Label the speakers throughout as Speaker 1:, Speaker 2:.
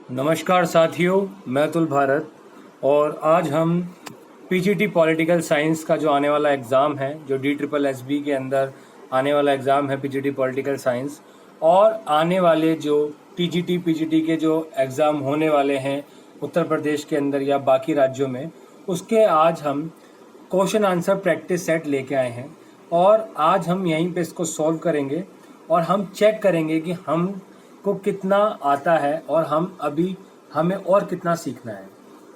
Speaker 1: नमस्कार साथियों, मैं अतुल भारत और आज हम पीजीटी पॉलिटिकल साइंस का जो आने वाला एग्ज़ाम है, जो DSSB के अंदर आने वाला एग्ज़ाम है पीजीटी पॉलिटिकल साइंस, और आने वाले जो टीजीटी पीजीटी के जो एग्ज़ाम होने वाले हैं उत्तर प्रदेश के अंदर या बाकी राज्यों में, उसके आज हम क्वेश्चन आंसर प्रैक्टिस सेट लेके आए हैं और आज हम यहीं पे इसको सॉल्व करेंगे और हम चेक करेंगे कि हम को कितना आता है और हमें और कितना सीखना है।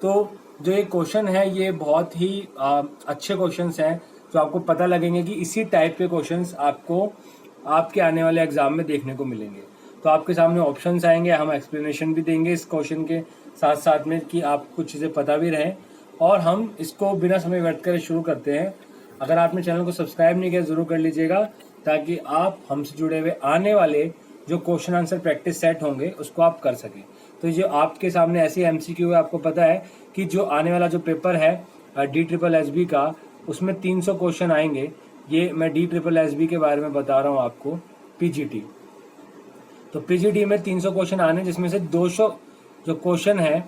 Speaker 1: तो जो ये क्वेश्चन है ये बहुत ही अच्छे क्वेश्चंस हैं जो आपको पता लगेंगे कि इसी टाइप के क्वेश्चंस आपको आपके आने वाले एग्जाम में देखने को मिलेंगे। तो आपके सामने ऑप्शंस आएंगे, हम एक्सप्लेनेशन भी देंगे इस क्वेश्चन के साथ साथ में कि आपको कुछ चीज़ें पता भी रहें, और हम इसको बिना समय व्यर्थ करे शुरू करते हैं। अगर आपने चैनल को सब्सक्राइब नहीं किया ज़रूर कर लीजिएगा ताकि आप हमसे जुड़े हुए आने वाले जो क्वेश्चन आंसर प्रैक्टिस सेट होंगे उसको आप कर सकें। तो जो आपके सामने ऐसे MCQ है, आपको पता है कि जो आने वाला जो पेपर है DSSB का, उसमें 300 क्वेश्चन आएंगे। ये मैं DSSB के बारे में बता रहा हूँ आपको। पीजीटी तो पीजीटी में 300 क्वेश्चन आने, जिसमें से 200 जो क्वेश्चन है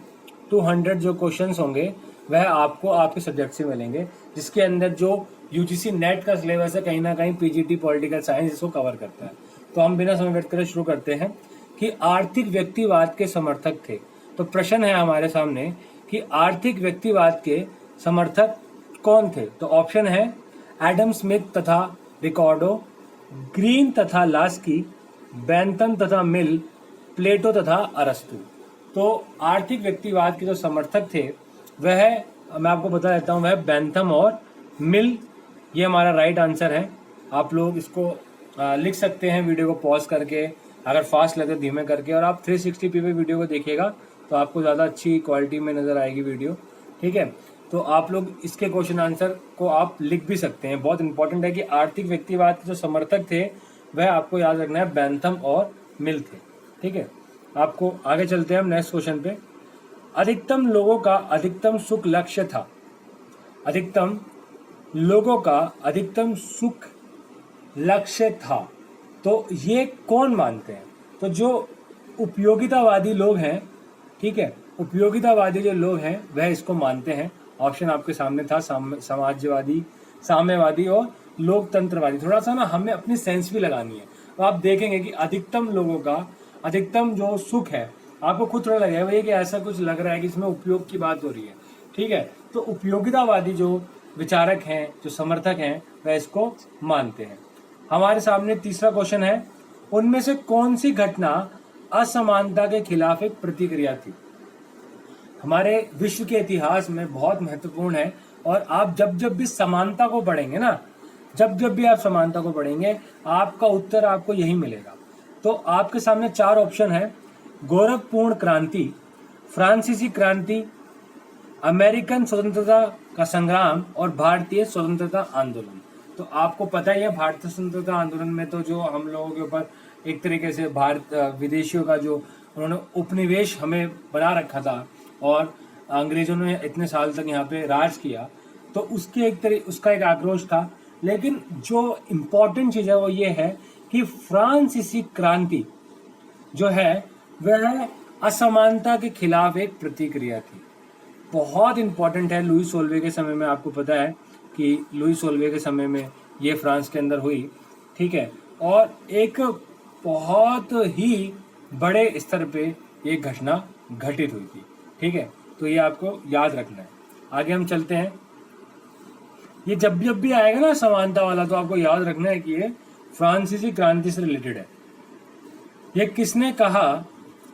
Speaker 1: 200 जो क्वेश्चन होंगे वह आपको आपके सब्जेक्ट से मिलेंगे, जिसके अंदर जो UGC नेट का सिलेबस है कहीं ना कहीं पीजीटी पॉलिटिकल साइंस इसको कवर करता है। तो हम बिना समय व्यर्थ करे शुरू करते हैं कि आर्थिक व्यक्तिवाद के समर्थक थे। तो प्रश्न है हमारे सामने कि आर्थिक व्यक्तिवाद के समर्थक कौन थे। तो ऑप्शन है एडम स्मिथ तथा रिकार्डो, ग्रीन तथा लास्की, बेंथम तथा मिल, प्लेटो तथा अरस्तु। तो आर्थिक व्यक्तिवाद के जो समर्थक थे वह मैं आपको बता देता हूं, वह बेंथम और मिल, ये हमारा राइट आंसर है। आप लोग इसको लिख सकते हैं वीडियो को पॉज करके, अगर फास्ट लगे धीमे करके, और आप 360p पे वीडियो को देखिएगा तो आपको ज़्यादा अच्छी क्वालिटी में नज़र आएगी वीडियो। ठीक है, तो आप लोग इसके क्वेश्चन आंसर को आप लिख भी सकते हैं। बहुत इंपॉर्टेंट है कि आर्थिक व्यक्तिवाद के जो समर्थक थे वह आपको याद रखना है बेंथम और मिल थे। ठीक है, आपको आगे चलते हैं हम नेक्स्ट क्वेश्चन पे। अधिकतम लोगों का अधिकतम सुख लक्ष्य था। अधिकतम लोगों का अधिकतम सुख लक्ष्य था, तो ये कौन मानते हैं? तो जो उपयोगितावादी लोग हैं, ठीक है, उपयोगितावादी जो लोग हैं वह इसको मानते हैं। ऑप्शन आपके सामने था समाजवादी, साम्यवादी और लोकतंत्रवादी। थोड़ा सा ना हमें अपनी सेंस भी लगानी है। तो आप देखेंगे कि अधिकतम लोगों का अधिकतम जो सुख है, आपको खुद थोड़ा लगेगा भैया कि ऐसा कुछ लग रहा है कि इसमें उपयोग की बात हो रही है। ठीक है, तो उपयोगितावादी जो विचारक हैं, जो समर्थक हैं, वह इसको मानते हैं। हमारे सामने तीसरा क्वेश्चन है, उनमें से कौन सी घटना असमानता के खिलाफ एक प्रतिक्रिया थी? हमारे विश्व के इतिहास में बहुत महत्वपूर्ण है, और आप जब जब भी समानता को पढ़ेंगे ना, जब जब भी आप समानता को पढ़ेंगे आपका उत्तर आपको यही मिलेगा। तो आपके सामने 4 ऑप्शन है, गोरखपूर्ण क्रांति, फ्रांसीसी क्रांति, अमेरिकन स्वतंत्रता का संग्राम और भारतीय स्वतंत्रता आंदोलन। तो आपको पता ही है भारतीय स्वतंत्रता आंदोलन में तो जो हम लोगों के ऊपर एक तरीके से भारत विदेशियों का जो उन्होंने उपनिवेश हमें बना रखा था और अंग्रेजों ने इतने साल तक यहाँ पे राज किया, तो उसका एक आक्रोश था। लेकिन जो इम्पोर्टेंट चीज़ है वो ये है कि फ्रांसीसी क्रांति जो है वह असमानता के खिलाफ एक प्रतिक्रिया थी। बहुत इंपॉर्टेंट है। लुई सोल्वे के समय में, आपको पता है कि लुई सोल्वे के समय में ये फ्रांस के अंदर हुई। ठीक है, और एक बहुत ही बड़े स्तर पे ये घटना घटित हुई थी। ठीक है, तो ये आपको याद रखना है। आगे हम चलते हैं। ये जब जब भी आएगा ना समानता वाला, तो आपको याद रखना है कि ये फ्रांसीसी क्रांति से रिलेटेड है। ये किसने कहा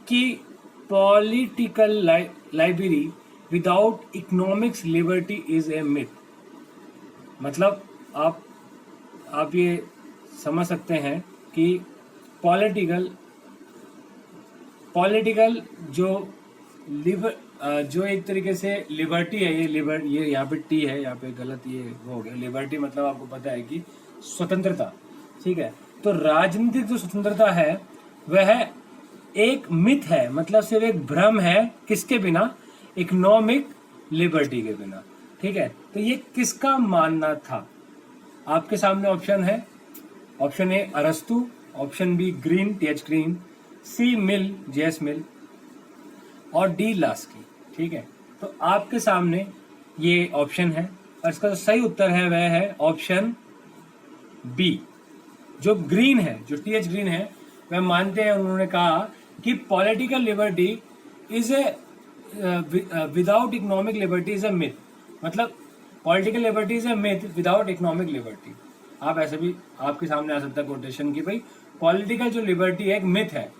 Speaker 1: कि political library without economics liberty is a myth? मतलब आप ये समझ सकते हैं कि पॉलिटिकल जो एक तरीके से लिबर्टी है, ये यहाँ पे टी है, यहाँ पे गलत ये हो गया। लिबर्टी मतलब आपको पता है कि स्वतंत्रता। ठीक है, तो राजनीतिक जो स्वतंत्रता है वह एक मिथ है, मतलब सिर्फ एक भ्रम है, किसके बिना? इकोनॉमिक लिबर्टी के बिना। ठीक है, तो ये किसका मानना था? आपके सामने ऑप्शन है, ऑप्शन ए अरस्तु, option B Green TH Green, C Mill JS Mill, और डी लास्की। ठीक है, तो आपके सामने ये ऑप्शन है और इसका जो सही उत्तर है वह है ऑप्शन बी। जो ग्रीन है, जो टीएच ग्रीन है, वह मानते हैं, उन्होंने कहा कि political liberty is a without economic liberty is a myth. मतलब political liberty is a myth without economic liberty. आप ऐसे भी आपके सामने आ सकता है कोटेशन की भाई पॉलिटिकल जो लिबर्टी है एक मिथ है,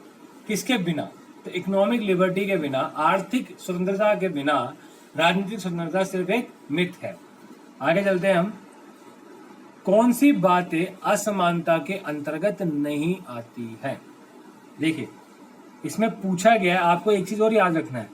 Speaker 1: किसके बिना, तो इकोनॉमिक लिबर्टी के बिना, आर्थिक स्वतंत्रता के बिना राजनीतिक स्वतंत्रता सिर्फ एक मिथ है। आगे चलते हैं हम। कौन सी बातें असमानता के अंतर्गत नहीं आती है? देखिए इसमें पूछा गया है, आपको एक चीज और याद रखना है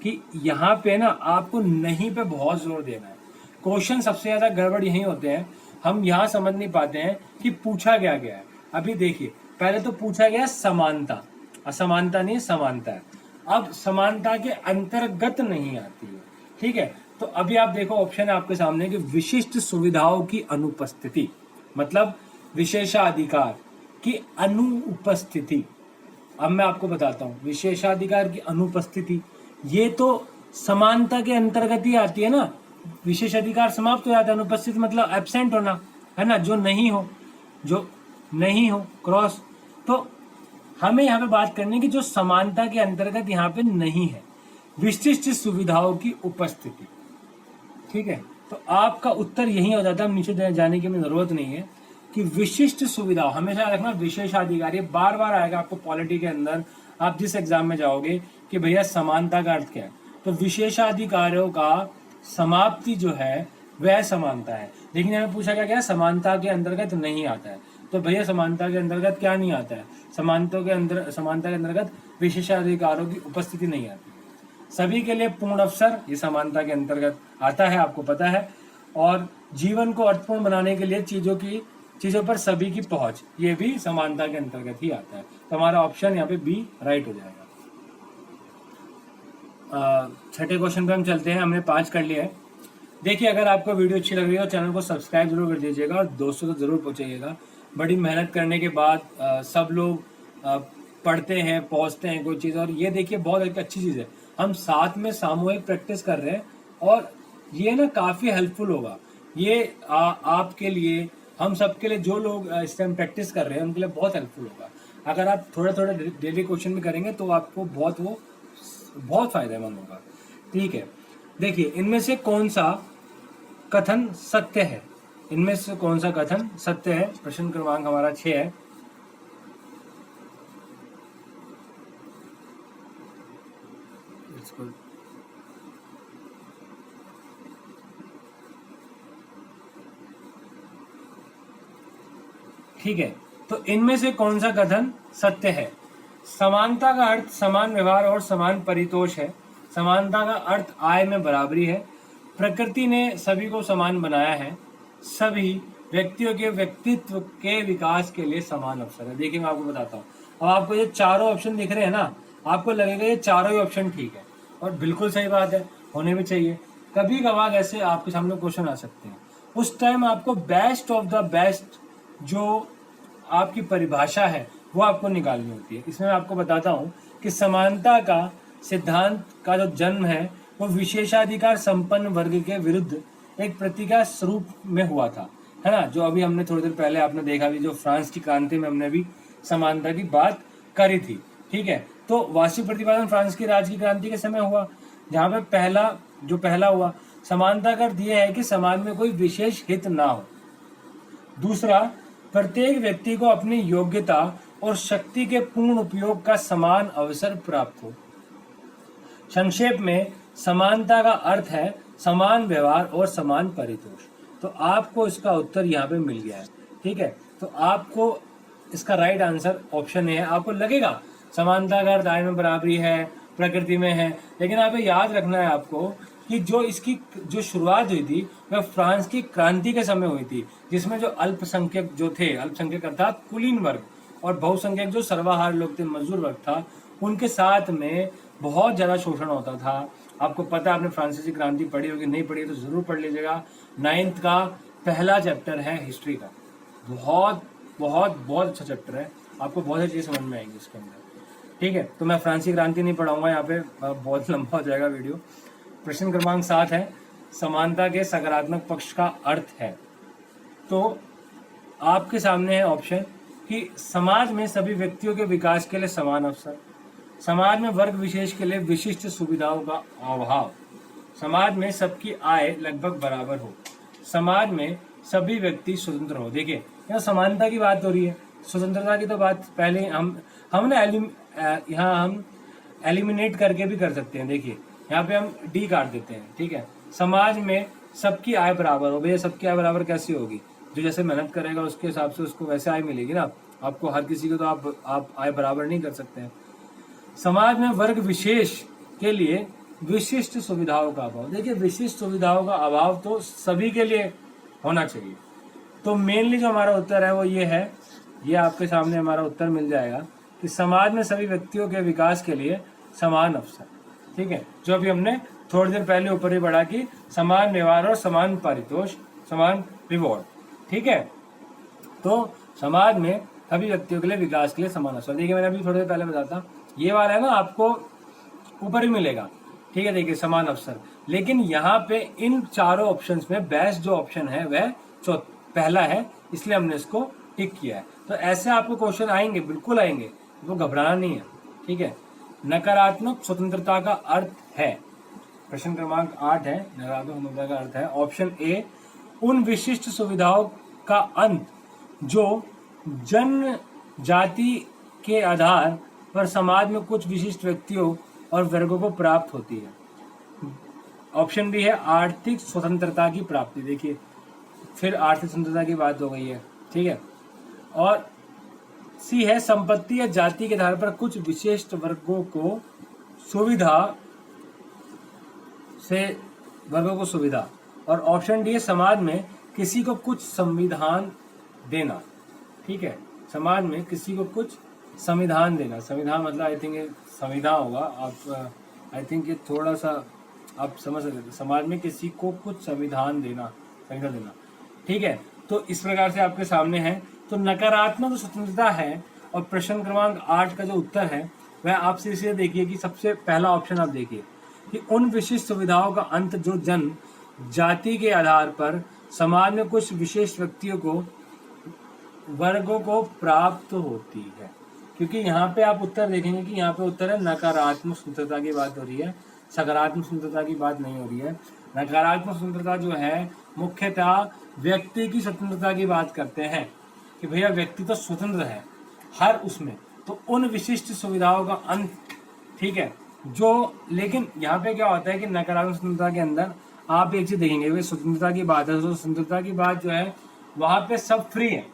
Speaker 1: कि यहाँ पे ना आपको नहीं पे बहुत जोर देना है। क्वेश्चन सबसे ज्यादा गड़बड़ यही होते हैं, हम यहाँ समझ नहीं पाते हैं कि पूछा क्या गया है। अभी देखिए पहले तो पूछा गया समानता, असमानता नहीं समानता है। अब समानता के अंतर्गत नहीं आती है। ठीक है, तो अभी आप देखो ऑप्शन है आपके सामने कि विशिष्ट सुविधाओं की अनुपस्थिति, मतलब विशेषाधिकार की अनुपस्थिति। अब मैं आपको बताता हूं, विशेषाधिकार की अनुपस्थिति ये तो समानता के अंतर्गत ही आती है ना। विशेषाधिकार समाप्त हो जाता है, अनुपस्थित मतलब एब्सेंट होना, है ना, जो नहीं हो क्रॉस। तो हमें यहाँ पे बात करनी है कि जो समानता के अंतर्गत यहाँ पे नहीं है, विशिष्ट सुविधाओं की उपस्थिति। ठीक है, तो आपका उत्तर यही हो जाता है, नीचे जाने की हमें जरूरत नहीं है कि विशिष्ट सुविधा हमेशा रखना। विशेषाधिकार ये बार बार आएगा आपको पॉलिटी के अंदर, आप जिस एग्जाम में जाओगे कि भैया समानता का अर्थ क्या है, तो विशेषाधिकारों का समाप्ति जो है वह समानता है। लेकिन हमें पूछा क्या समानता के अंतर्गत नहीं आता है, तो भैया समानता के अंतर्गत क्या नहीं आता है, समानता के अंतर्गत विशेषाधिकारों की उपस्थिति नहीं आती। सभी के लिए पूर्ण अवसर ये समानता के अंतर्गत आता है, आपको पता है। और जीवन को अर्थपूर्ण बनाने के लिए चीजों पर सभी की पहुंच, ये भी समानता के अंतर्गत ही आता है। तो हमारा ऑप्शन यहाँ पे बी राइट हो जाएगा। छठे क्वेश्चन पे हम चलते हैं, हमने 5 कर लिया है। देखिए अगर आपको वीडियो अच्छी लग रही है तो चैनल को सब्सक्राइब जरूर कर दीजिएगा और दोस्तों को जरूर पहुंचाइएगा। बड़ी मेहनत करने के बाद सब लोग पढ़ते हैं, पहुंचते हैं कोई चीज़, और ये देखिए बहुत एक अच्छी चीज़ है, हम साथ में सामूहिक प्रैक्टिस कर रहे हैं और ये ना काफ़ी हेल्पफुल होगा। ये आपके लिए, हम सबके लिए, जो लोग इस टाइम प्रैक्टिस कर रहे हैं उनके लिए बहुत हेल्पफुल होगा। अगर आप थोड़े थोड़े डेली क्वेश्चन भी करेंगे तो आपको बहुत फायदेमंद होगा। ठीक है, देखिए इनमें से कौन सा कथन सत्य है, इनमें से कौन सा कथन सत्य है? प्रश्न क्रमांक हमारा 6 है। ठीक है, तो इनमें से कौन सा कथन सत्य है? समानता का अर्थ समान व्यवहार और समान परितोष है। समानता का अर्थ आय में बराबरी है। प्रकृति ने सभी को समान बनाया है। सभी व्यक्तियों के व्यक्तित्व के विकास के लिए समान अवसर है। देखिए मैं आपको बताता हूँ, अब आपको ये चारों ऑप्शन दिख रहे हैं ना, आपको लगेगा ये चारों ही ऑप्शन ठीक है, और बिल्कुल सही बात है, होने भी चाहिए। कभी कभार ऐसे आपके सामने क्वेश्चन आ सकते हैं, उस टाइम आपको बेस्ट ऑफ द बेस्ट जो आपकी परिभाषा है वो आपको निकालनी होती है। इसमें मैं आपको बताता हूँ कि समानता का सिद्धांत का जो जन्म है वो विशेषाधिकार संपन्न वर्ग के विरुद्ध एक प्रतिज्ञा स्वरूप में हुआ था, है ना, जो अभी हमने थोड़ी देर पहले आपने देखा भी, जो फ्रांस की क्रांति में हमने भी समानता की बात करी थी। ठीक है, तो वार्षिक प्रतिपादन फ्रांस की राज की क्रांति के समय हुआ, जहाँ पे पहला हुआ। समानता का अर्थ यह है कि समाज में कोई विशेष हित ना हो। दूसरा, प्रत्येक व्यक्ति को अपनी योग्यता और शक्ति के पूर्ण उपयोग का समान अवसर प्राप्त हो। संक्षेप में समानता का अर्थ है समान व्यवहार और समान परितोष। तो आपको इसका उत्तर यहाँ पे मिल गया है। ठीक है, तो आपको इसका राइट आंसर ऑप्शन है। आपको लगेगा समानता का अर्थ आय में बराबरी है, प्रकृति में है, लेकिन यहाँ पे याद रखना है आपको कि जो इसकी जो शुरुआत हुई थी वह फ्रांस की क्रांति के समय हुई थी, जिसमें जो अल्पसंख्यक जो थे, अल्पसंख्यक अर्थात कुलीन वर्ग, और बहुसंख्यक जो सर्वाहार लोग थे, मजदूर वर्ग था, उनके साथ में बहुत ज्यादा शोषण होता था। आपको पता है, आपने फ्रांसीसी क्रांति पढ़ी होगी, नहीं पढ़ी तो जरूर पढ़ लीजिएगा। 9th का पहला चैप्टर है हिस्ट्री का, बहुत बहुत बहुत अच्छा चैप्टर है, आपको बहुत अच्छी चीज समझ में आएंगी इसके अंदर। ठीक है, तो मैं फ्रांसीसी क्रांति नहीं पढ़ाऊंगा यहाँ पे, बहुत लंबा हो जाएगा वीडियो। प्रश्न क्रमांक 7 है, समानता के सकारात्मक पक्ष का अर्थ है। तो आपके सामने है ऑप्शन कि समाज में सभी व्यक्तियों के विकास के लिए समान अवसर, समाज में वर्ग विशेष के लिए विशिष्ट सुविधाओं का अभाव, समाज में सबकी आय लगभग बराबर हो, समाज में सभी व्यक्ति स्वतंत्र हो। देखिए यहाँ समानता की बात हो रही है, स्वतंत्रता की तो बात पहले यहाँ हम एलिमिनेट करके भी कर सकते हैं। देखिए यहाँ पे हम डी काट देते हैं, ठीक है। समाज में सबकी आय बराबर हो, भैया सबकी आय बराबर कैसी होगी? जो जैसे मेहनत करेगा उसके हिसाब से उसको वैसे आय मिलेगी ना, आपको हर किसी को तो आप आय बराबर नहीं कर सकते हैं। समाज में वर्ग विशेष के लिए विशिष्ट सुविधाओं का अभाव, देखिए विशिष्ट सुविधाओं का अभाव तो सभी के लिए होना चाहिए। तो मेनली जो हमारा उत्तर है वो ये है, ये आपके सामने हमारा उत्तर मिल जाएगा कि समाज में सभी व्यक्तियों के विकास के लिए समान अवसर, ठीक है। जो अभी हमने थोड़ी देर पहले ऊपर ही पढ़ा कि समान व्यवहार और समान पारितोष, समान रिवॉर्ड, ठीक है। तो समाज में सभी व्यक्तियों के लिए विकास के लिए समान अवसर, देखिए मैंने अभी थोड़ी देर पहले बताया था, ये वाला है ना आपको ऊपर ही मिलेगा, ठीक है। देखिए समान अवसर, लेकिन यहाँ पे इन चारों ऑप्शंस में बेस्ट जो ऑप्शन है वह पहला है, इसलिए हमने इसको टिक किया है। तो ऐसे आपको क्वेश्चन आएंगे, बिल्कुल आएंगे, वो घबराना नहीं है, ठीक है। नकारात्मक स्वतंत्रता का अर्थ है, प्रश्न क्रमांक 8 है, नकारात्मक स्वतंत्रता का अर्थ है ऑप्शन ए, उन विशिष्ट सुविधाओं का अंत जो जन्म जाति के आधार पर समाज में कुछ विशिष्ट व्यक्तियों और वर्गों को प्राप्त होती है। ऑप्शन बी है आर्थिक स्वतंत्रता की प्राप्ति, देखिए फिर आर्थिक स्वतंत्रता की बात हो गई है, ठीक है। और सी है संपत्ति या जाति के आधार पर कुछ विशिष्ट वर्गों को सुविधा। और ऑप्शन डी है समाज में किसी को कुछ संविधान देना, ठीक है। समाज में किसी को कुछ संविधान देना, संविधान मतलब आई थिंक संविधा होगा, आप आई थिंक ये थोड़ा सा आप समझ सकते हैं, समाज में किसी को कुछ संविधान देना, ठीक है। तो इस प्रकार से आपके सामने है। तो नकारात्मक स्वतंत्रता है, और प्रश्न क्रमांक 8 का जो उत्तर है वह आपसे इसे देखिए कि सबसे पहला ऑप्शन आप देखिए कि उन विशिष्ट सुविधाओं का अंत जो जन्म जाति के आधार पर समाज में कुछ विशेष व्यक्तियों को वर्गों को प्राप्त होती है। क्योंकि यहाँ पे आप उत्तर देखेंगे कि यहाँ पे उत्तर है नकारात्मक स्वतंत्रता की बात हो रही है, सकारात्मक स्वतंत्रता की बात नहीं हो रही है। नकारात्मक स्वतंत्रता जो है मुख्यतः व्यक्ति की स्वतंत्रता की बात करते हैं कि भैया व्यक्ति तो स्वतंत्र है हर उसमें, तो उन विशिष्ट सुविधाओं का अंत, ठीक है। जो लेकिन यहाँ पे क्या होता है कि नकारात्मक स्वतंत्रता के अंदर आप एक चीज देखेंगे, स्वतंत्रता की बात है, तो स्वतंत्रता की बात जो है वहाँ पे सब फ्री है,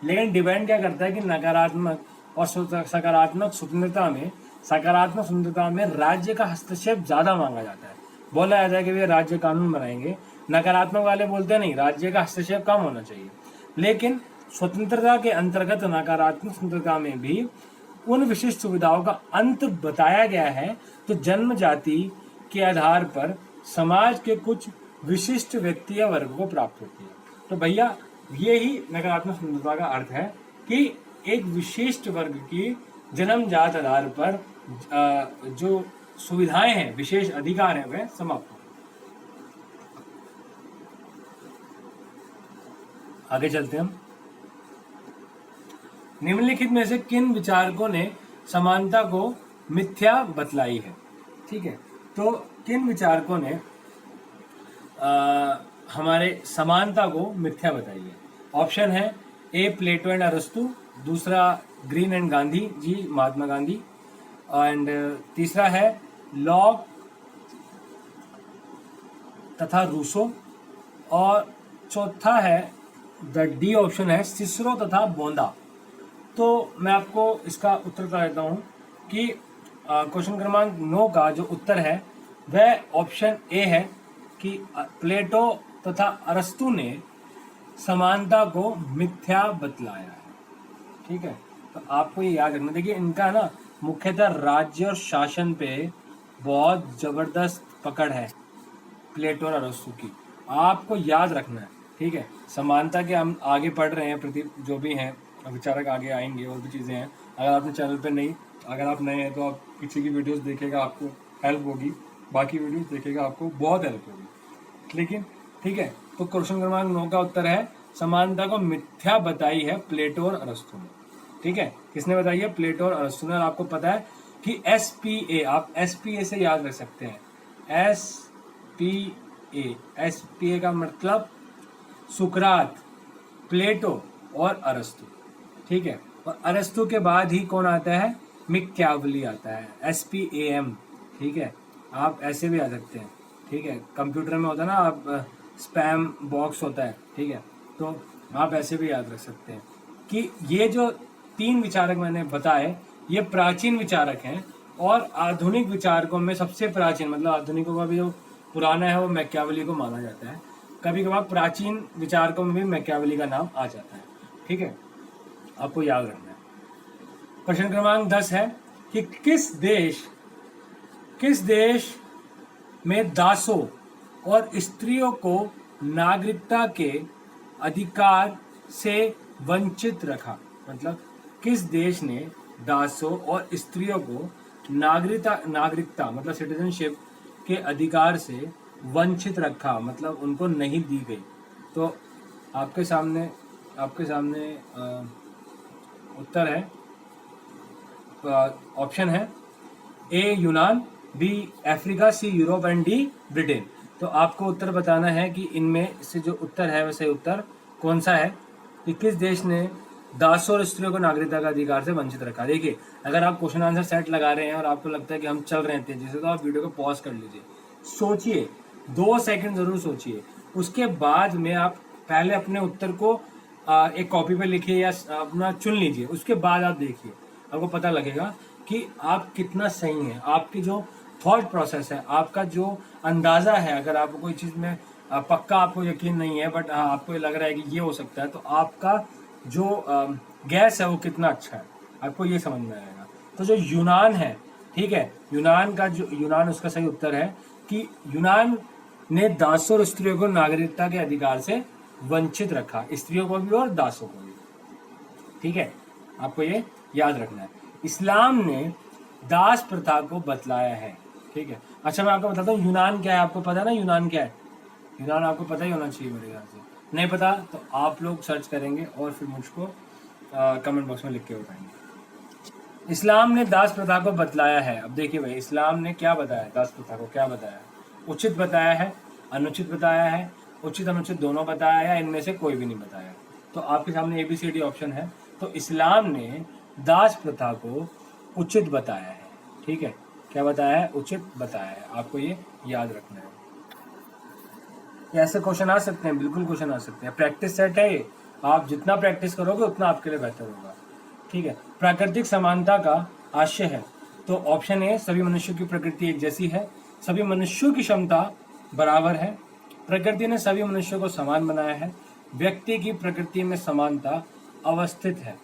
Speaker 1: लेकिन डिपेंड क्या करता है कि नकारात्मक और सकारात्मक स्वतंत्रता में राज्य का हस्तक्षेप ज्यादा मांगा जाता है। बोला जाता है कि वे राज्य कानून बनाएंगे, नकारात्मक वाले बोलते नहीं, राज्य का हस्तक्षेप कम होना चाहिए। लेकिन स्वतंत्रता के अंतर्गत नकारात्मक स्वतंत्रता में भी उन विशिष्ट सुविधाओं का अंत बताया गया है तो जन्म जाति के आधार पर समाज के कुछ विशिष्ट व्यक्ति या वर्ग को प्राप्त होती है। तो भैया ये ही नकारात्मक स्वतंत्रता का अर्थ है कि एक विशिष्ट वर्ग की जन्मजात आधार पर जो सुविधाएं हैं, विशेष अधिकार है, वह समाप्त हो। आगे चलते हैं हम। निम्नलिखित में से किन विचारकों ने समानता को मिथ्या बतलाई है, ठीक है। तो किन विचारकों ने हमारे समानता को मिथ्या बताई है? ऑप्शन है ए प्लेटो एंड अरस्तु, दूसरा Green and Gandhi ji, Mahatma Gandhi, and तीसरा है लॉक तथा रूसो, और चौथा है द डी ऑप्शन है सिसरो तथा बोंदा। तो मैं आपको इसका उत्तर बता देता हूँ कि क्वेश्चन क्रमांक 9 का जो उत्तर है वह ऑप्शन ए है कि प्लेटो तथा अरस्तु ने समानता को मिथ्या बतलाया है, ठीक है। तो आपको ये याद रखना, देखिए इनका ना मुख्यतः राज्य और शासन पे बहुत जबरदस्त पकड़ है प्लेटो और अरस्तु की, आपको याद रखना है, ठीक है। समानता के हम आगे पढ़ रहे हैं, प्रति जो भी हैं विचारक आगे आएंगे, और भी चीज़ें हैं। अगर आपने चैनल पे नहीं
Speaker 2: अगर आप नए हैं तो आप पीछे की वीडियोस देखेगा, आपको हेल्प होगी, बाकी वीडियोस देखेगा आपको बहुत हेल्प होगी। लेकिन ठीक है, तो क्वेश्चन क्रमांक 9 का उत्तर है समानता को मिथ्या बताई है प्लेटो और अरस्तु ने। ठीक है, किसने बताई है? प्लेटो और अरस्तु ने। और आपको पता है कि SPA, आप SPA से याद रख सकते हैं। SPA का मतलब सुकरात, प्लेटो और अरस्तु। ठीक है, और अरस्तु के बाद ही कौन आता है? मैकियावेली आता है, SPAM। ठीक है, आप ऐसे भी आ सकते हैं। ठीक है, कंप्यूटर में होता है ना, आप स्पैम बॉक्स होता है। ठीक है, तो आप ऐसे भी याद रख सकते हैं कि ये जो 3 विचारक मैंने बताए ये प्राचीन विचारक हैं। और आधुनिक विचारकों में सबसे प्राचीन, मतलब आधुनिकों का भी जो पुराना है वो मैकियावेली को माना जाता है। कभी कभार प्राचीन विचारकों में भी मैकियावेली का नाम आ जाता है। ठीक है, आपको याद रखना है। प्रश्न क्रमांक 10 है कि किस देश में दासों और स्त्रियों को नागरिकता के अधिकार से वंचित रखा? मतलब किस देश ने दासों और स्त्रियों को नागरिकता मतलब सिटीजनशिप के अधिकार से वंचित रखा, मतलब उनको नहीं दी गई? तो आपके सामने उत्तर है, ऑप्शन है A यूनान, B Africa, C Europe and D Britain. तो आपको उत्तर बताना है कि इनमें से जो उत्तर है वैसे उत्तर कौन सा है कि किस देश ने दासों और स्त्रियों को नागरिकता का अधिकार से वंचित रखा। देखिए, अगर आप क्वेश्चन आंसर सेट लगा रहे हैं और आपको लगता है कि हम चल रहे हैं तेजी से, तो आप वीडियो को पॉज कर लीजिए, सोचिए, 2 सेकंड जरूर सोचिए। उसके बाद में आप पहले अपने उत्तर को एक कॉपी पे लिखिए या अपना चुन लीजिए। उसके बाद आप देखिए, आपको पता लगेगा कि आप कितना सही हैं। आपकी जो थॉट प्रोसेस है, आपका जो अंदाज़ा है, अगर आपको कोई चीज़ में पक्का आपको यकीन नहीं है बट आपको ये लग रहा है कि ये हो सकता है, तो आपका जो गैस है वो कितना अच्छा है, आपको ये समझ में आएगा। तो जो यूनान है, ठीक है, यूनान उसका सही उत्तर है कि यूनान ने दासों और स्त्रियों को नागरिकता के अधिकार से वंचित रखा, स्त्रियों को भी और दासों को भी। ठीक है, आपको ये याद रखना है। इस्लाम ने दास प्रथा को बतलाया है। ठीक है, अच्छा मैं आपको बताता हूँ यूनान क्या है। आपको पता है ना यूनान क्या है? यूनान आपको पता ही होना चाहिए मेरे ख्याल से। नहीं पता तो आप लोग सर्च करेंगे और फिर मुझको कमेंट बॉक्स में लिख के बताएंगे। इस्लाम ने दास प्रथा को बतलाया है। अब देखिए भाई, इस्लाम ने क्या बताया? दास प्रथा को क्या बताया? उचित बताया है, अनुचित बताया है, उचित अनुचित दोनों बताया है, इनमें से कोई भी नहीं बताया। तो आपके सामने ABCD ऑप्शन है। तो इस्लाम ने दास प्रथा को उचित बताया है। ठीक है, क्या बताया है? उचित बताया है। आपको ये याद रखना है। ऐसे क्वेश्चन आ सकते हैं, बिल्कुल क्वेश्चन आ सकते हैं। प्रैक्टिस सेट है ये, आप जितना प्रैक्टिस करोगे उतना आपके लिए बेहतर होगा। ठीक है, प्राकृतिक समानता का आशय है। तो ऑप्शन ए, सभी मनुष्यों की प्रकृति एक जैसी है, सभी मनुष्यों की क्षमता बराबर है, प्रकृति ने सभी मनुष्यों को समान बनाया है, व्यक्ति की प्रकृति में समानता अवस्थित है।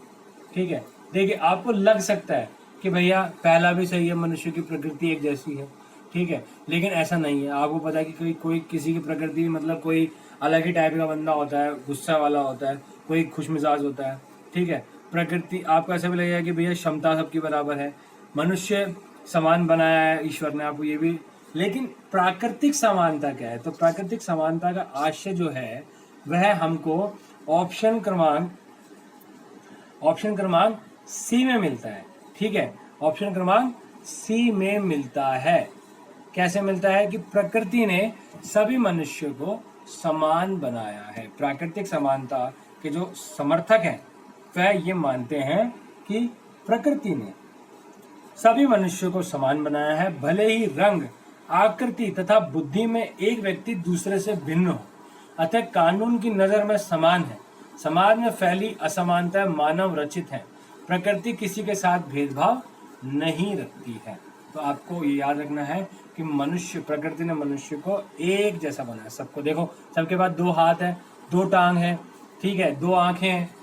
Speaker 2: ठीक है, देखिए आपको लग सकता है कि भैया पहला भी सही है, मनुष्य की प्रकृति एक जैसी है। ठीक है, लेकिन ऐसा नहीं है। आपको पता है कि कोई किसी की प्रकृति मतलब कोई अलग ही टाइप का बंदा होता है, गुस्सा वाला होता है, कोई खुश मिजाज होता है। ठीक है, प्रकृति आपको ऐसा भी लगेगा कि भैया क्षमता सबकी बराबर है, मनुष्य समान बनाया है ईश्वर ने, आपको ये भी। लेकिन प्राकृतिक समानता क्या है? तो प्राकृतिक समानता का आशय जो है वह हमको ऑप्शन क्रमांक C में मिलता है। ठीक है, ऑप्शन क्रमांक C में मिलता है। कैसे मिलता है? कि प्रकृति ने सभी मनुष्यों को समान बनाया है। प्राकृतिक समानता के जो समर्थक हैं वह ये मानते हैं कि प्रकृति ने सभी मनुष्यों को समान बनाया है, भले ही रंग, आकृति तथा बुद्धि में एक व्यक्ति दूसरे से भिन्न हो, अतः कानून की नजर में समान है। समाज में फैली असमानता मानव रचित है, प्रकृति किसी के साथ भेदभाव नहीं रखती है। तो आपको ये याद रखना है कि प्रकृति ने मनुष्य को एक जैसा बनाया। सबको देखो, सबके पास 2 हाथ है, 2 टांग है, ठीक है, 2 आंखें हैं।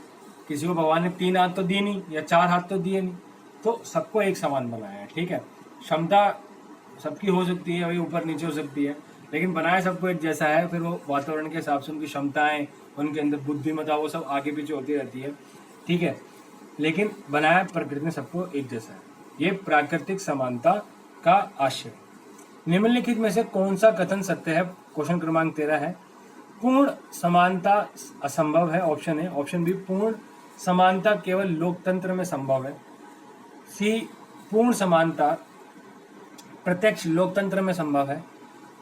Speaker 2: किसी को भगवान ने 3 हाथ तो दिए नहीं या 4 हाथ तो दिए नहीं, तो सबको एक समान बनाया है। ठीक है, क्षमता सबकी हो सकती है, वही ऊपर नीचे हो सकती है, लेकिन बनाया सबको एक जैसा है। फिर वो वातावरण के हिसाब से उनकी क्षमताएं, उनके अंदर बुद्धिमत्ता, वो सब आगे पीछे होती रहती है। ठीक है, लेकिन बनाया प्रकृति ने सबको एक जैसा है। ये प्राकृतिक समानता का आशय। निम्नलिखित में से कौन सा कथन सत्य है? क्वेश्चन क्रमांक 13 है। पूर्ण समानता असंभव है, ऑप्शन ए। ऑप्शन बी, पूर्ण समानता केवल लोकतंत्र में संभव है। सी, पूर्ण समानता प्रत्यक्ष लोकतंत्र में संभव है।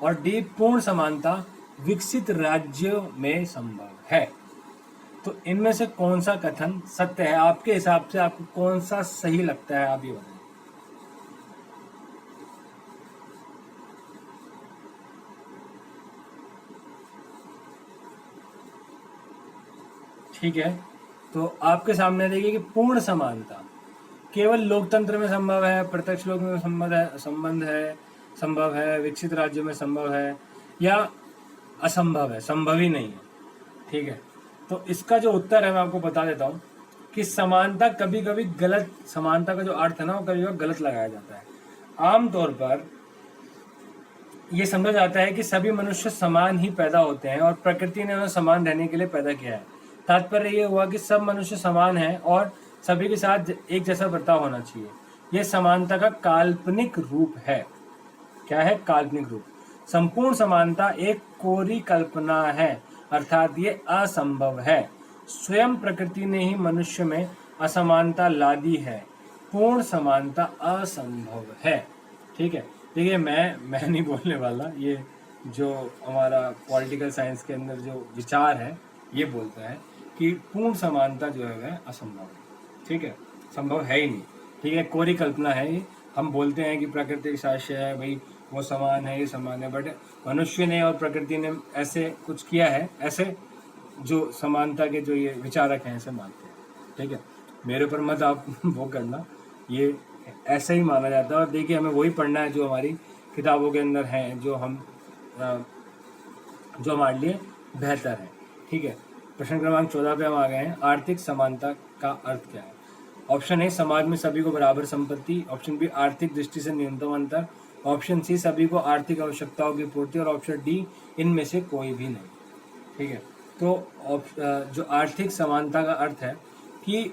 Speaker 2: और डी, पूर्ण समानता विकसित राज्यों में संभव है। तो इनमें से कौन सा कथन सत्य है? आपके हिसाब से आपको कौन सा सही लगता है, आप ये बताइए। ठीक है, तो आपके सामने देखिए कि पूर्ण समानता केवल लोकतंत्र में संभव है, प्रत्यक्ष लोक में संभव है, विकसित राज्यों में संभव है, या असंभव है, संभव ही नहीं है। ठीक है, तो इसका जो उत्तर है मैं आपको बता देता हूँ कि समानता कभी कभी गलत, समानता का जो अर्थ है ना वो कभी कभी गलत लगाया जाता है। आमतौर पर ये समझा जाता है कि सभी मनुष्य समान ही पैदा होते हैं और प्रकृति ने उन्हें समान रहने के लिए पैदा किया है। तात्पर्य ये हुआ कि सब मनुष्य समान हैं और सभी के साथ एक जैसा बर्ताव होना चाहिए। यह समानता का काल्पनिक रूप है। क्या है? काल्पनिक रूप। संपूर्ण समानता एक कोरी कल्पना है, अर्थात ये असंभव है। स्वयं प्रकृति ने ही मनुष्य में असमानता ला दी है। पूर्ण समानता असंभव है। ठीक है, देखिए मैं नहीं बोलने वाला, ये जो हमारा पॉलिटिकल साइंस के अंदर जो विचार है ये बोलता है कि पूर्ण समानता जो है वह असंभव है। ठीक है, संभव है ही नहीं। ठीक है, कोरी कल्पना है ये। हम बोलते हैं कि प्राकृतिक साक्ष्य है, भाई वो समान है, ये समान है, बट मनुष्य ने और प्रकृति ने ऐसे कुछ किया है, ऐसे जो समानता के जो ये विचारक हैं ऐसे मानते हैं। ठीक है, मेरे ऊपर मत आप वो करना, ये ऐसा ही माना जाता है। और देखिए हमें वही पढ़ना है जो हमारी किताबों के अंदर हैं, जो हमारे लिए बेहतर है। ठीक है, प्रश्न क्रमांक 14 पे हम आ गए हैं। आर्थिक समानता का अर्थ क्या है? ऑप्शन ए, समाज में सभी को बराबर संपत्ति। ऑप्शन बी, आर्थिक दृष्टि से न्यूनतम अंतर। ऑप्शन सी, सभी को आर्थिक आवश्यकताओं की पूर्ति। और ऑप्शन डी, इनमें से कोई भी नहीं। ठीक है, तो जो आर्थिक समानता का अर्थ है कि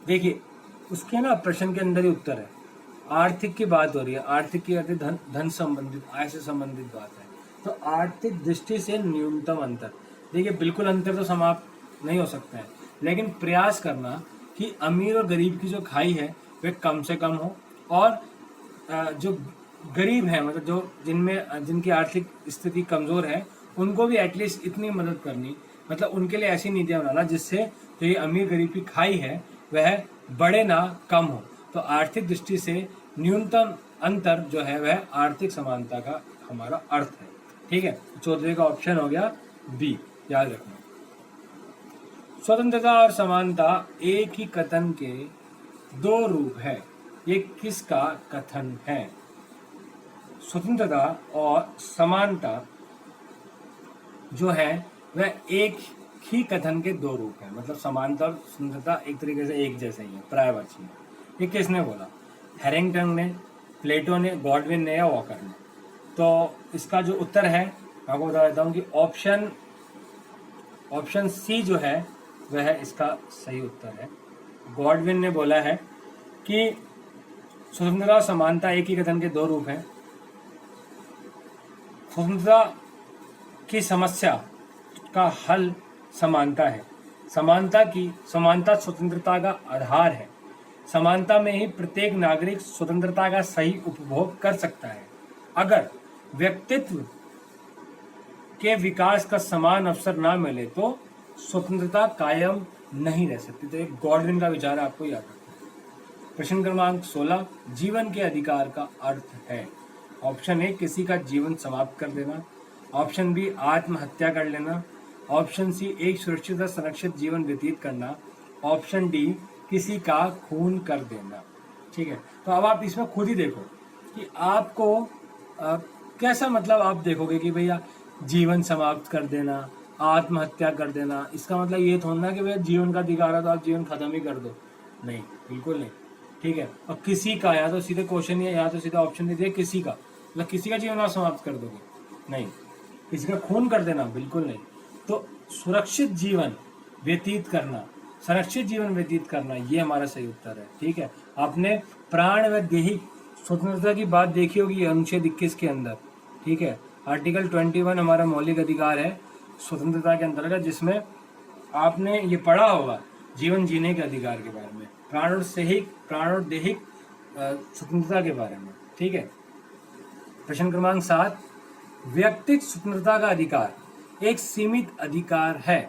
Speaker 2: देखिए उसके ना प्रश्न के अंदर ही उत्तर है। आर्थिक की बात हो रही है, आर्थिक की अर्थ धन संबंधित, आय से संबंधित बात है। तो आर्थिक दृष्टि से न्यूनतम अंतर, देखिए बिल्कुल अंतर तो समाप्त नहीं हो सकता है, लेकिन प्रयास करना कि अमीर और गरीब की जो खाई है वह कम से कम हो, और जो गरीब है, मतलब जो जिनकी आर्थिक स्थिति कमजोर है, उनको भी एटलीस्ट इतनी मदद करनी, मतलब उनके लिए ऐसी नीतियां बनाना जिससे जो ये अमीर गरीब की खाई है वह बढ़े ना कम हो। तो आर्थिक दृष्टि से न्यूनतम अंतर जो है वह आर्थिक समानता का हमारा अर्थ है। ठीक है, 14 का ऑप्शन हो गया बी, याद रखना। स्वतंत्रता और समानता एक ही कथन के दो रूप है। ये किसका कथन है? स्वतंत्रता और समानता जो है वह एक ही कथन के दो रूप है। मतलब समानता और स्वतंत्रता एक तरीके से एक जैसे ही है, पर्यायवाची है। ये किसने बोला? हैरिंगटन ने, प्लेटो ने, गॉडविन ने या वॉकर ने? तो इसका जो उत्तर है मैं आपको बता देता हूँ कि ऑप्शन सी जो है वह इसका सही उत्तर है। गॉडविन ने बोला है कि स्वतंत्रता और समानता एक ही कथन के दो रूप हैं। स्वतंत्रता की समस्या का हल समानता है। समानता स्वतंत्रता का आधार है। समानता में ही प्रत्येक नागरिक स्वतंत्रता का सही उपभोग कर सकता है। अगर व्यक्तित्व के विकास का समान अवसर ना मिले तो स्वतंत्रता कायम नहीं रह सकती। तो एक गॉडविन का विचार आपको याद रखना है। प्रश्न क्रमांक 16, जीवन के अधिकार का अर्थ है। ऑप्शन ए, किसी का जीवन समाप्त कर देना। ऑप्शन बी, आत्महत्या कर लेना। ऑप्शन सी, एक सुरक्षित और संरक्षित जीवन व्यतीत करना। ऑप्शन डी, किसी का खून कर देना। ठीक है, तो अब आप इसमें खुद ही देखो कि आपको कैसा, मतलब आप देखोगे कि भैया जीवन समाप्त कर देना, आत्महत्या कर देना, इसका मतलब ये थोड़ा ना कि भैया जीवन का अधिकार है तो आप जीवन खत्म ही कर दो। नहीं, बिल्कुल नहीं। ठीक है, और किसी का, या तो सीधे क्वेश्चन या तो सीधा ऑप्शन दे दिया किसी का, मतलब किसी का जीवन आप समाप्त कर दोगे? नहीं। किसी का खून कर देना? बिल्कुल नहीं। तो सुरक्षित जीवन व्यतीत करना, संरक्षित जीवन व्यतीत करना, ये हमारा सही उत्तर है। ठीक है, आपने प्राण व दैहिक स्वतंत्रता की बात देखी होगी अनुच्छेद 21 के अंदर, ठीक है। आर्टिकल 21 हमारा मौलिक अधिकार है स्वतंत्रता के अंतर्गत, जिसमें आपने ये पढ़ा होगा जीवन जीने के अधिकार के बारे में, प्राण और दैहिक स्वतंत्रता के बारे में, ठीक है। प्रश्न क्रमांक 7, व्यक्तिगत स्वतंत्रता का अधिकार एक सीमित अधिकार है,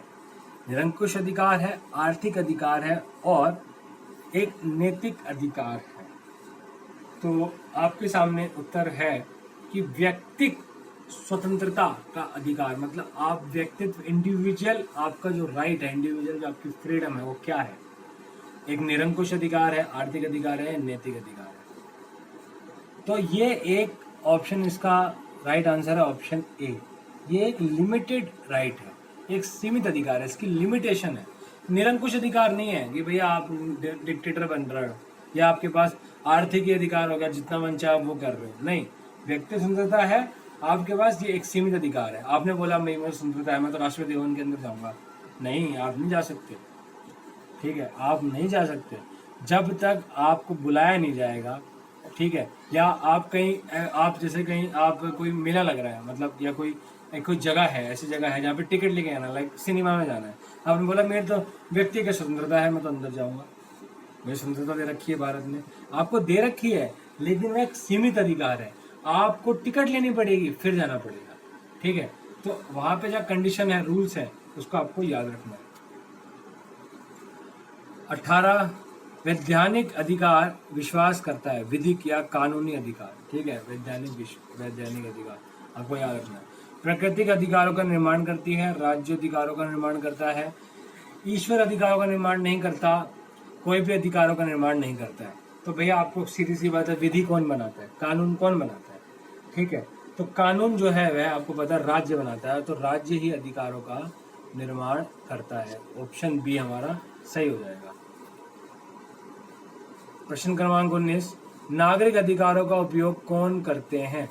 Speaker 2: निरंकुश अधिकार है, आर्थिक अधिकार है और एक नैतिक अधिकार है। तो आपके सामने उत्तर है कि व्यक्तिगत स्वतंत्रता का अधिकार मतलब आप व्यक्तित्व, इंडिविजुअल, आपका जो राइट है, इंडिविजुअल जो आपकी फ्रीडम है वो क्या है। एक निरंकुश अधिकार है, आर्थिक अधिकार है, नैतिक अधिकार है। तो ये एक ऑप्शन, इसका राइट आंसर है ऑप्शन ए। ये एक लिमिटेड राइट है, एक सीमित अधिकार है, इसकी लिमिटेशन है। निरंकुश अधिकार नहीं है कि भैया आप डिक्टेटर बन रहे हो या आपके पास आर्थिक ही अधिकार होगा, जितना मन चाहे आप वो कर रहे हो। नहीं, व्यक्ति स्वतंत्रता है आपके पास, ये एक सीमित अधिकार है। आपने बोला मेरी स्वतंत्रता है, मैं तो राष्ट्रपति भवन के अंदर जाऊंगा, नहीं, आप नहीं जा सकते, ठीक है। आप नहीं जा सकते जब तक आपको बुलाया नहीं जाएगा, ठीक है। या आप कहीं, आप जैसे कहीं आप कोई मेला लग रहा है मतलब, या कोई जगह है, ऐसी जगह है जहाँ पे टिकट लेके आना, लाइक सिनेमा में जाना है, आपने बोला मेरे तो व्यक्ति की स्वतंत्रता है, मैं तो अंदर जाऊंगा। मुझे स्वतंत्रता दे रखी है भारत ने, आपको दे रखी है, लेकिन वह एक सीमित अधिकार है। आपको टिकट लेनी पड़ेगी, फिर जाना पड़ेगा, ठीक है। तो वहां पे जो कंडीशन है, रूल्स है, उसको आपको याद रखना है। 18, वैधानिक अधिकार विश्वास करता है विधिक या कानूनी अधिकार, ठीक है। वैधानिक अधिकार आपको याद रखना है। प्राकृतिक अधिकारों का निर्माण करती है, राज्य अधिकारों का निर्माण करता है, ईश्वर अधिकारों का निर्माण नहीं करता, कोई भी अधिकारों का निर्माण नहीं करता है। तो भैया आपको सीधी सी बात है, विधि कौन बनाता है, कानून कौन बनाता है, ठीक है। तो कानून जो है वह आपको पता है राज्य बनाता है, तो राज्य ही अधिकारों का निर्माण करता है। ऑप्शन बी हमारा सही हो जाएगा। प्रश्न क्रमांक 19, नागरिक अधिकारों का उपयोग कौन करते हैं।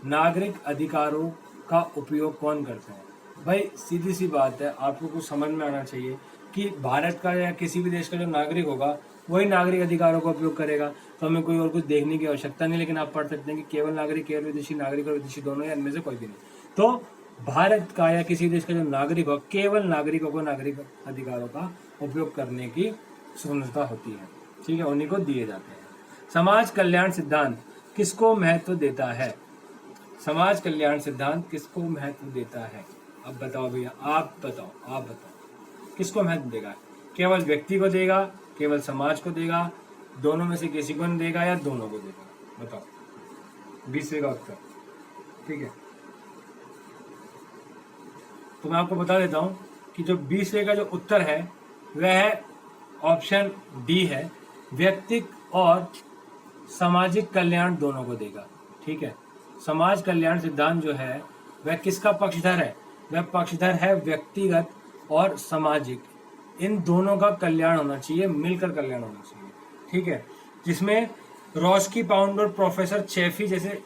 Speaker 2: नागरिक अधिकारों का उपयोग कौन करते हैं। भाई सीधी सी बात है, आपको कुछ समझ में आना चाहिए कि भारत का या किसी भी देश का जो नागरिक होगा वही नागरिक अधिकारों का उपयोग करेगा। तो हमें कोई और कुछ देखने की आवश्यकता नहीं, लेकिन आप पढ़ सकते हैं कि केवल नागरिक, केवल विदेशी नागरिक और विदेशी दोनों, या इनमें से कोई भी नहीं। तो भारत का या किसी देश का जो नागरिक हो, केवल नागरिकों को नागरिक अधिकारों का उपयोग करने की स्वतंत्रता होती है, ठीक है, उन्हीं को दिए जाते हैं। समाज कल्याण सिद्धांत किसको महत्व देता है। समाज कल्याण सिद्धांत किसको महत्व देता है। अब बताओ भैया, आप बताओ किसको महत्व देगा। केवल व्यक्ति को देगा, केवल समाज को देगा, दोनों में से किसी को नहीं देगा, या दोनों को देगा। बताओ 20वें का उत्तर, ठीक है। तो मैं आपको बता देता हूं कि जो 20वें का जो उत्तर है वह ऑप्शन डी है, व्यक्तिक और सामाजिक कल्याण दोनों को देगा, ठीक है। समाज कल्याण सिद्धांत जो है वह किसका पक्षधर है, वह पक्षधर है व्यक्तिगत और सामाजिक, इन दोनों का कल्याण होना चाहिए, मिलकर कल्याण होना चाहिए, ठीक है। जिसमें रॉस्की पाउंड और प्रोफेसर चेफी जैसे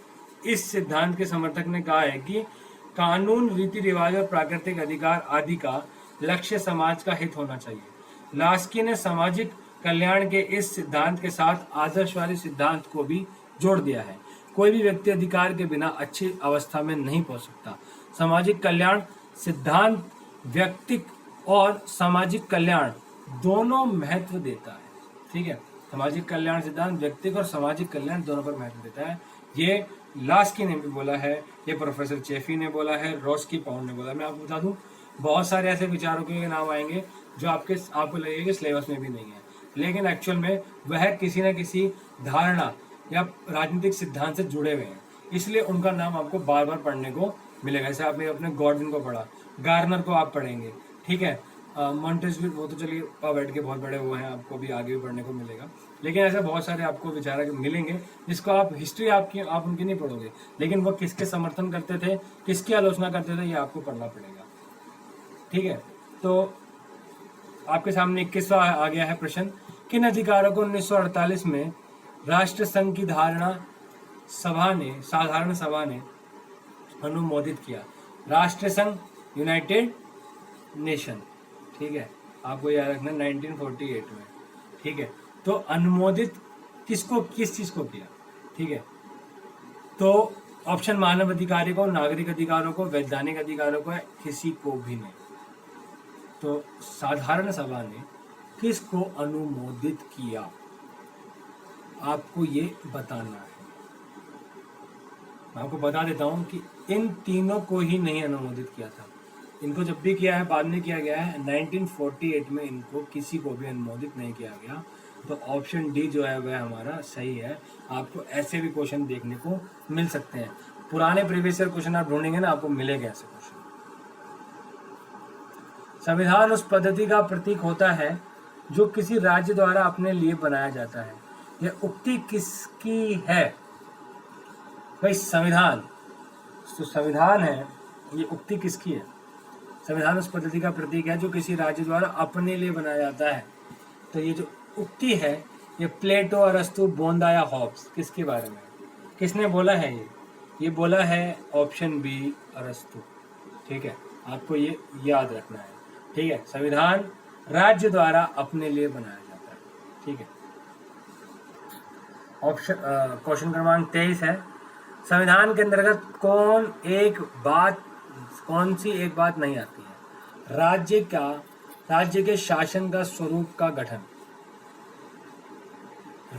Speaker 2: इस सिद्धांत के समर्थक ने कहा है कि कानून, रीति रिवाज और प्राकृतिक अधिकार आदि का लक्ष्य समाज का हित होना चाहिए। लास्की ने सामाजिक कल्याण के इस सिद्धांत के साथ आदर्शवादी सिद्धांत को भी जोड़ दिया है। कोई भी व्यक्ति अधिकार के बिना अच्छी अवस्था में नहीं पहुंच सकता। सामाजिक कल्याण सिद्धांत व्यक्तिक और सामाजिक कल्याण दोनों महत्व देता है, ठीक है। सामाजिक कल्याण सिद्धांत व्यक्तिक और सामाजिक कल्याण दोनों पर महत्व देता है। ये लास्की ने भी बोला है, ये प्रोफेसर चेफी ने बोला है, रॉस्की पाउंड ने बोला। मैं आपको बता दूं, बहुत सारे ऐसे विचारकों के नाम आएंगे जो आपको लगेगा कि सिलेबस में भी नहीं है, लेकिन एक्चुअल में वह किसी न किसी धारणा या राजनीतिक सिद्धांत से जुड़े हुए हैं, इसलिए उनका नाम आपको बार बार पढ़ने को मिलेगा। जैसे आपने अपने गॉर्डन को पढ़ा, गार्नर को आप पढ़ेंगे, ठीक है। मॉन्टेस्क्यू, वो तो चलिए बैठ के बहुत बड़े हुए हैं, आपको भी आगे भी पढ़ने को मिलेगा, लेकिन ऐसे बहुत सारे आपको विचारक मिलेंगे जिसको आप हिस्ट्री आप उनकी नहीं पढ़ोगे, लेकिन वो किसके समर्थन करते थे, किसकी आलोचना करते थे, ये आपको पढ़ना पड़ेगा, ठीक है। तो आपके सामने 21वां आ गया है प्रश्न, किन अधिकारों को 1948 में राष्ट्र संघ की साधारण सभा ने अनुमोदित किया। राष्ट्र संघ, यूनाइटेड नेशन, ठीक है, आपको याद रखना 1948 में, ठीक है। तो अनुमोदित किसको, किस चीज को किया, ठीक है। तो ऑप्शन मानव अधिकारों को, नागरिक अधिकारों को, वैधानिक अधिकारों को है, किसी को भी नहीं। तो साधारण सभा ने किसको अनुमोदित किया, आपको ये बताना है। मैं आपको बता देता हूँ कि इन तीनों को ही नहीं अनुमोदित किया था। इनको जब भी किया है बाद में किया गया है, 1948 में इनको किसी को भी अनुमोदित नहीं किया गया। तो ऑप्शन डी जो है वह हमारा सही है। आपको ऐसे भी क्वेश्चन देखने को मिल सकते हैं, पुराने प्रीवियस ईयर क्वेश्चन आप ढूंढेंगे ना, आपको मिलेगा ऐसे क्वेश्चन। संविधान उस पद्धति का प्रतीक होता है जो किसी राज्य द्वारा अपने लिए बनाया जाता है। यह उक्ति किसकी है भाई? संविधान, तो संविधान है, ये उक्ति किसकी है? संविधान उस पद्धति का प्रतीक है जो किसी राज्य द्वारा अपने लिए बनाया जाता है। तो ये जो उक्ति है ये प्लेटो, अरस्तु, बोंदा या हॉब्स, किसके बारे में, किसने बोला है? ये बोला है ऑप्शन बी, अरस्तु। ठीक है, आपको ये याद रखना है। ठीक है, संविधान राज्य द्वारा अपने लिए बनाया जाता है। ठीक है, ऑप्शन क्वेश्चन क्रमांक 23 है, संविधान के अंतर्गत कौन सी एक बात नहीं आती है? राज्य के शासन का स्वरूप का गठन,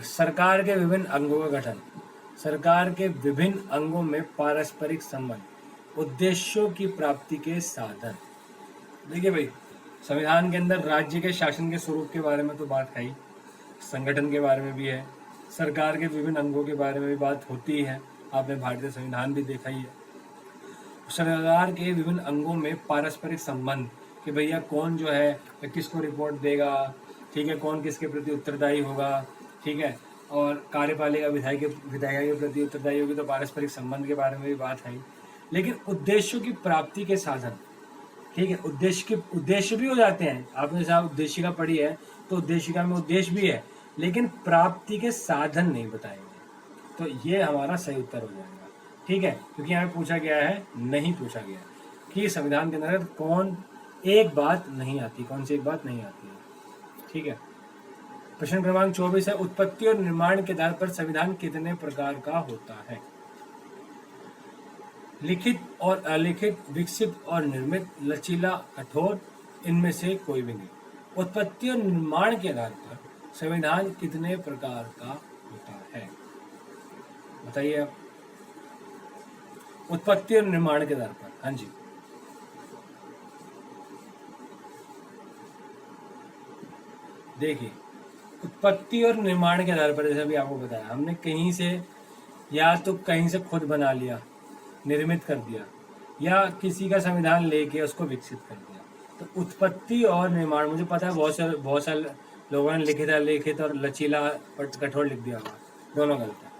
Speaker 2: सरकार के विभिन्न अंगों का गठन, सरकार के विभिन्न अंगों में पारस्परिक संबंध, उद्देश्यों की प्राप्ति के साधन। देखिए भाई, संविधान के अंदर राज्य के शासन के स्वरूप के बारे में तो बात है ही, संगठन के बारे में भी है, सरकार के विभिन्न अंगों के बारे में भी बात होती है। आपने भारतीय संविधान भी देखा ही है। सरकार के विभिन्न अंगों में पारस्परिक संबंध कि भैया कौन जो है किसको रिपोर्ट देगा, ठीक है, कौन किसके प्रति उत्तरदायी होगा, ठीक है, और कार्यपालिका विधायिका के प्रति उत्तरदायी होगी, तो पारस्परिक संबंध के बारे में भी बात है। लेकिन उद्देश्यों की प्राप्ति के साधन, ठीक है, उद्देश्य भी हो जाते हैं। आपने साहब उद्देशिका पढ़ी है तो उद्देशिका में उद्देश्य भी है, लेकिन प्राप्ति के साधन नहीं बताएंगे। तो ये हमारा सही उत्तर हो जाएगा। ठीक है, क्योंकि यहाँ पूछा गया है, नहीं पूछा गया कि संविधान के अंदर कौन एक बात नहीं आती, कौन सी एक बात नहीं आती है। ठीक है, प्रश्न क्रमांक 24 है, उत्पत्ति और निर्माण के आधार पर संविधान कितने प्रकार का होता है? लिखित और अलिखित, विकसित और निर्मित, लचीला, कठोर, इनमें से कोई भी नहीं। उत्पत्ति और निर्माण के आधार पर संविधान कितने प्रकार का होता है, बताइए आप। उत्पत्ति और निर्माण के आधार पर, हाँ जी, देखिए उत्पत्ति और निर्माण के आधार पर, जैसे अभी आपको बताया, हमने कहीं से या तो कहीं से खुद बना लिया, निर्मित कर दिया, या किसी का संविधान लेके उसको विकसित कर दिया। तो उत्पत्ति और निर्माण, मुझे पता है बहुत सारे लोगों ने लिखित और लचीला कठोर लिख दिया होगा, दोनों गलत है।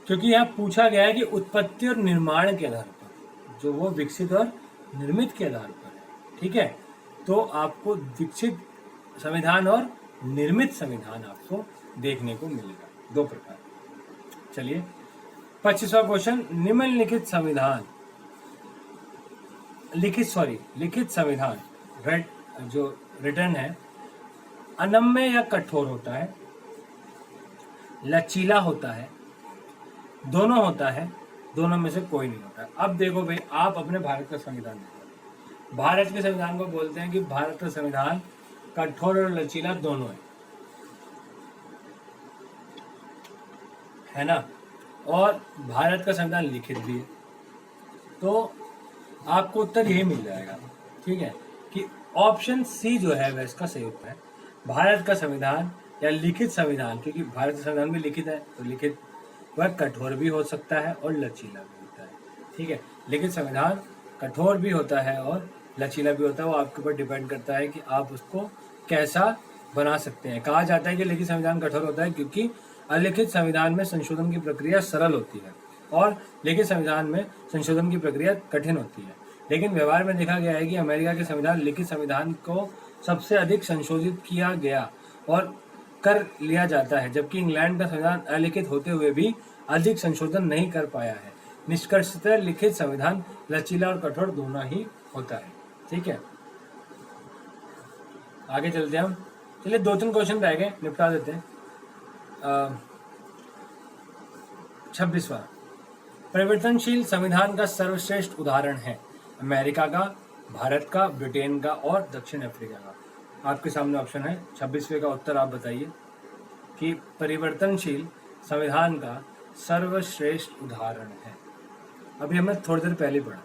Speaker 2: क्योंकि यहाँ पूछा गया है कि उत्पत्ति और निर्माण के आधार पर, जो वो विकसित और निर्मित के आधार पर है। ठीक है, तो आपको विकसित संविधान और निर्मित संविधान आपको देखने को मिलेगा, दो प्रकार। चलिए 25वां क्वेश्चन, निम्नलिखित संविधान, लिखित संविधान जो रिटर्न है, अनम्य या कठोर होता है, लचीला होता है, दोनों होता है, दोनों में से कोई नहीं होता है। अब देखो भाई, आप अपने भारत का संविधान देखो, भारत के संविधान को बोलते हैं कि भारत का संविधान कठोर और लचीला दोनों है ना, और भारत का संविधान लिखित भी है। तो आपको उत्तर यही मिल जाएगा। ठीक है, कि ऑप्शन सी जो है वह इसका सही उत्तर है, भारत का संविधान या लिखित संविधान, क्योंकि भारत का संविधान भी लिखित है, तो लिखित वह कठोर भी हो सकता है और लचीला भी होता है। ठीक है, लिखित संविधान कठोर भी होता है और लचीला भी होता है, वो आपके ऊपर डिपेंड करता है कि आप उसको कैसा बना सकते हैं। कहा जाता है कि लिखित संविधान कठोर होता है क्योंकि अलिखित संविधान में संशोधन की प्रक्रिया सरल होती है और लिखित संविधान में संशोधन की प्रक्रिया कठिन होती है। लेकिन व्यवहार में देखा गया है कि अमेरिका के संविधान लिखित संविधान को सबसे अधिक संशोधित किया गया और कर लिया जाता है, जबकि इंग्लैंड का संविधान अलिखित होते हुए भी अधिक संशोधन नहीं कर पाया है। निष्कर्षतः लिखित संविधान लचीला और कठोर दोनों ही होता है। ठीक है, आगे चलते हैं हम। चलिए 2-3 क्वेश्चन रह गए, निपटा देते हैं। 26वां, परिवर्तनशील संविधान का सर्वश्रेष्ठ उदाहरण है अमेरिका का, भारत का, ब्रिटेन का और दक्षिण अफ्रीका का। आपके सामने ऑप्शन है, 26वें का उत्तर आप बताइए कि परिवर्तनशील संविधान का सर्वश्रेष्ठ उदाहरण है। अभी हमने थोड़ी देर पहले पढ़ा।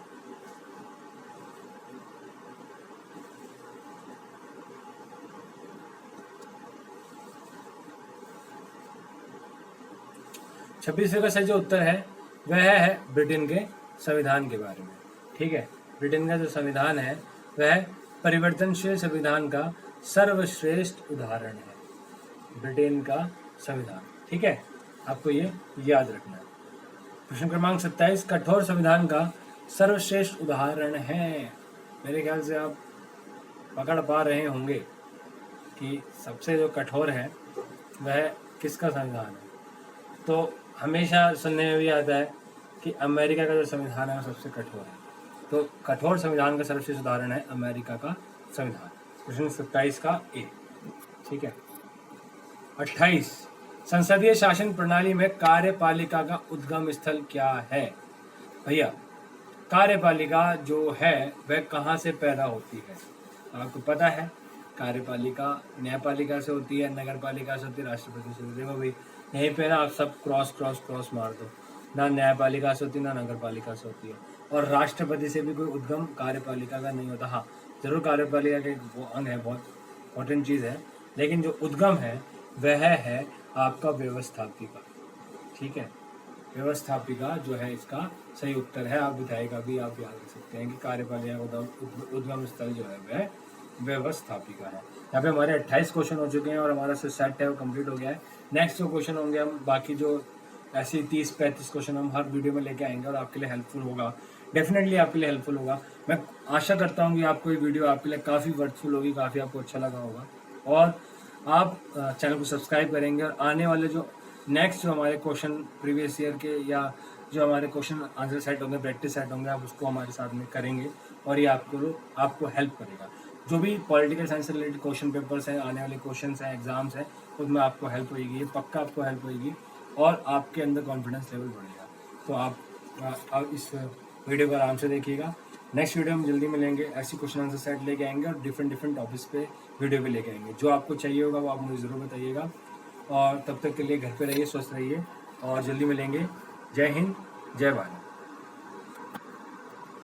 Speaker 2: छब्बीसवें का सही जो उत्तर है वह है ब्रिटेन के संविधान के बारे में। ठीक है, ब्रिटेन का जो संविधान है वह परिवर्तनशील संविधान का सर्वश्रेष्ठ उदाहरण है, ब्रिटेन का संविधान। ठीक है, आपको ये याद रखना है। प्रश्न क्रमांक 27, कठोर संविधान का सर्वश्रेष्ठ उदाहरण है। मेरे ख्याल से आप पकड़ पा रहे होंगे कि सबसे जो कठोर है वह किसका संविधान है। तो हमेशा सुनने में भी आता है कि अमेरिका का जो संविधान है वो सबसे कठोर है। तो कठोर संविधान का सर्वश्रेष्ठ उदाहरण है अमेरिका का संविधान। प्रश्न 27 का ए। ठीक है। 28, संसदीय शासन प्रणाली में कार्यपालिका का उद्गम स्थल क्या है। भैया, कार्यपालिका जो है वह कहाँ से पैदा होती है। आपको पता है, कार्यपालिका न्यायपालिका से होती है, नगर पालिका से होती है, राष्ट्रपति से होती है। देखो भाई, यहीं पे ना आप सब क्रॉस मार दो, ना न्यायपालिका से होती है ना नगर पालिका से होती है, और राष्ट्रपति से भी कोई उद्गम कार्यपालिका का नहीं होता। हाँ, जरूर कार्यपालिका के वो अंग है, बहुत इंपॉर्टेंट चीज़ है, लेकिन जो उद्गम है वह है आपका व्यवस्थापिका। ठीक है, व्यवस्थापिका जो है इसका सही उत्तर है। आप विधायिका भी आप याद रख सकते हैं कि कार्यपालिका का उद्गम स्थल जो है वह व्यवस्थापिका है। यहाँ पे हमारे 28 क्वेश्चन हो चुके हैं और हमारा जो सेट है वो कंप्लीट हो गया है। नेक्स्ट जो क्वेश्चन होंगे, हम बाकी जो ऐसे 30-35 क्वेश्चन हम हर वीडियो में लेके आएंगे और आपके लिए हेल्पफुल होगा, डेफिनेटली आपके लिए हेल्पफुल होगा। मैं आशा करता हूँ कि आपको ये वीडियो आपके लिए काफ़ी वर्थफुल होगी, काफ़ी आपको अच्छा लगा होगा, और आप चैनल को सब्सक्राइब करेंगे और आने वाले जो नेक्स्ट जो हमारे क्वेश्चन प्रीवियस ईयर के या जो हमारे क्वेश्चन आंसर सेट होंगे, प्रैक्टिस सेट होंगे, आप उसको हमारे साथ में करेंगे और ये आपको हेल्प करेगा। जो भी पॉलिटिकल साइंस से रिलेटेड क्वेश्चन पेपर्स हैं, आने वाले क्वेश्चंस हैं, एग्जाम्स हैं, उसमें आपको हेल्प होगी, ये पक्का आपको हेल्प होगी और आपके अंदर कॉन्फिडेंस लेवल बढ़ेगा। तो आप इस वीडियो को आराम से देखिएगा। नेक्स्ट वीडियो में जल्दी मिलेंगे, ऐसी क्वेश्चन आंसर सेट लेके आएंगे और डिफरेंट टॉपिक्स पे वीडियो भी लेके आएंगे। जो आपको चाहिए होगा वो आप मुझे ज़रूर बताइएगा, और तब तक के लिए घर पे रहिए, स्वस्थ रहिए और जल्दी मिलेंगे। जय हिंद, जय भारत।